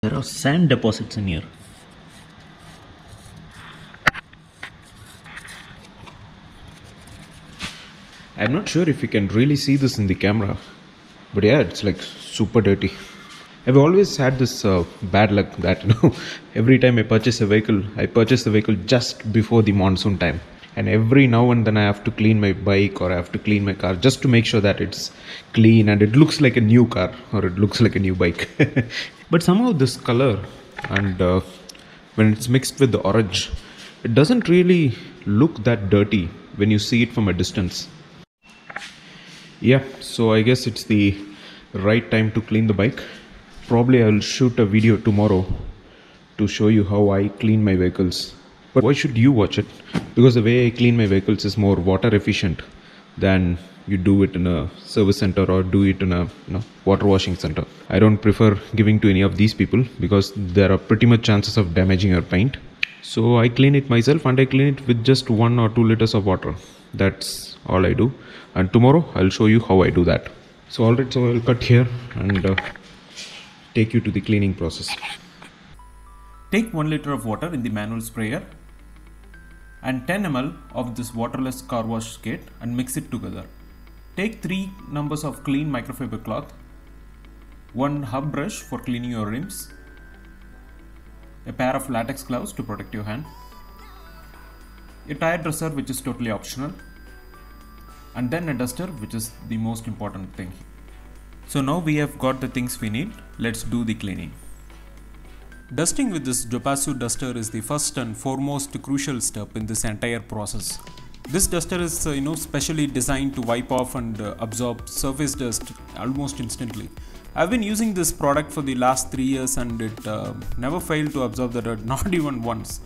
There are sand deposits in here. I'm not sure if you can really see this in the camera, but yeah, it's like super dirty. I've always had this bad luck that every time I purchase the vehicle just before the monsoon time, and every now and then I have to clean my bike or I have to clean my car just to make sure that it's clean and it looks like a new car or it looks like a new bike. But somehow this color and when it's mixed with the orange, it doesn't really look that dirty when you see it from a distance. Yeah, so I guess it's the right time to clean the bike. Probably I'll shoot a video tomorrow to show you how I clean my vehicles. But why should you watch it? Because the way I clean my vehicles is more water efficient than you do it in a service center or do it in a water washing center. I don't prefer giving to any of these people because there are pretty much chances of damaging your paint. So I clean it myself and I clean it with just 1 or 2 liters of water. That's all I do. And tomorrow I'll show you how I do that. So alright, so I'll cut here and take you to the cleaning process. Take 1 liter of water in the manual sprayer and 10 ml of this waterless car wash kit and mix it together. Take 3 numbers of clean microfiber cloth, 1 hub brush for cleaning your rims, a pair of latex gloves to protect your hand, a tire dresser which is totally optional, and then a duster which is the most important thing. So now we have got the things we need, let's do the cleaning. Dusting with this Dopazzo duster is the first and foremost crucial step in this entire process. This duster is specially designed to wipe off and absorb surface dust almost instantly. I've been using this product for the last 3 years and it never failed to absorb the dirt, not even once.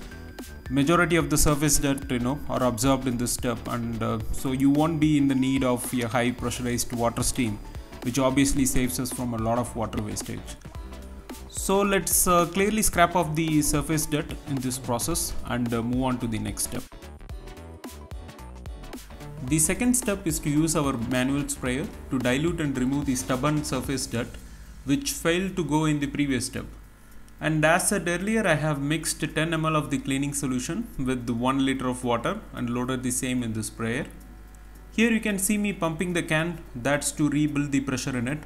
Majority of the surface dirt are absorbed in this step, and so you won't be in the need of a high pressurized water stream, which obviously saves us from a lot of water wastage. So let's clearly scrap off the surface dirt in this process and move on to the next step. The second step is to use our manual sprayer to dilute and remove the stubborn surface dirt which failed to go in the previous step. And as said earlier, I have mixed 10 ml of the cleaning solution with 1 liter of water and loaded the same in the sprayer. Here you can see me pumping the can, that's to rebuild the pressure in it.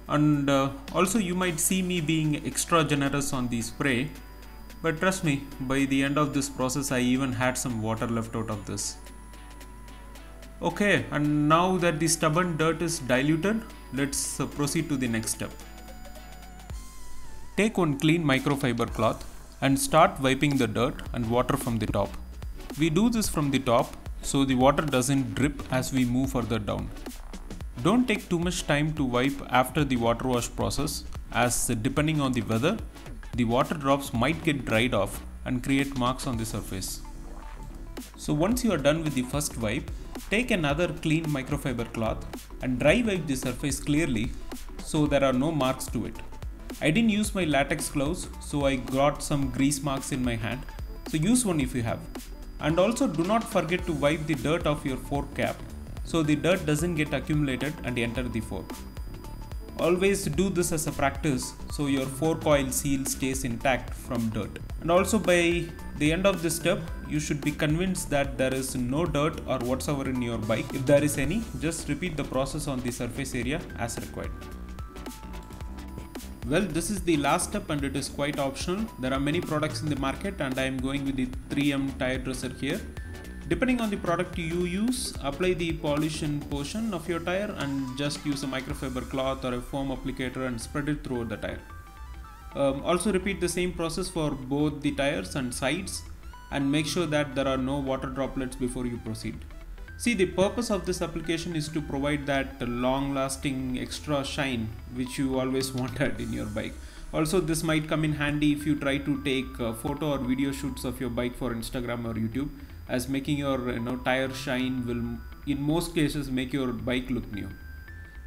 And also you might see me being extra generous on the spray, but trust me, by the end of this process I even had some water left out of this. Okay, and now that the stubborn dirt is diluted, let's proceed to the next step. Take 1 clean microfiber cloth and start wiping the dirt and water from the top. We do this from the top so the water doesn't drip as we move further down. Don't take too much time to wipe after the water wash process, as depending on the weather, the water drops might get dried off and create marks on the surface. So once you are done with the first wipe, take another clean microfiber cloth and dry wipe the surface clearly so there are no marks to it. I didn't use my latex gloves, so I got some grease marks in my hand, so use one if you have. And also do not forget to wipe the dirt off your fork cap so the dirt doesn't get accumulated and enter the fork. Always do this as a practice so your fork oil seal stays intact from dirt. And also by the end of this step, you should be convinced that there is no dirt or whatsoever in your bike. If there is any, just repeat the process on the surface area as required. Well, this is the last step and it is quite optional. There are many products in the market and I am going with the 3M tire dresser here. Depending on the product you use, apply the polish portion of your tire and just use a microfiber cloth or a foam applicator and spread it throughout the tire. Also repeat the same process for both the tires and sides and make sure that there are no water droplets before you proceed. See, the purpose of this application is to provide that long-lasting extra shine which you always wanted in your bike. Also, this might come in handy if you try to take photo or video shoots of your bike for Instagram or YouTube, as making your tire shine will in most cases make your bike look new.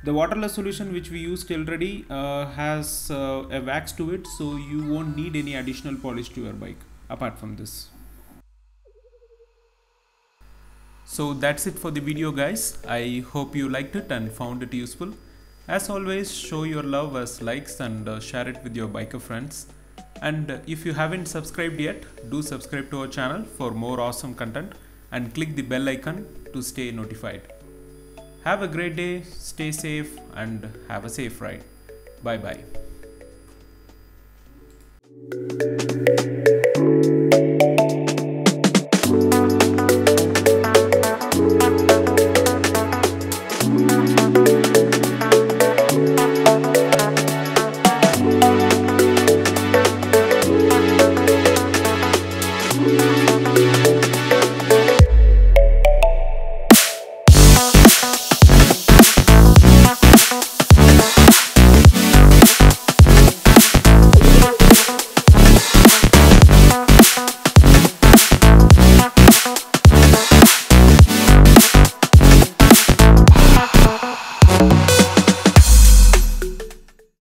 The waterless solution which we used already has a wax to it, so you won't need any additional polish to your bike apart from this. So that's it for the video guys. I hope you liked it and found it useful. As always, show your love as likes and share it with your biker friends. And if you haven't subscribed yet, do subscribe to our channel for more awesome content and click the bell icon to stay notified. Have a great day, stay safe and have a safe ride. Bye bye.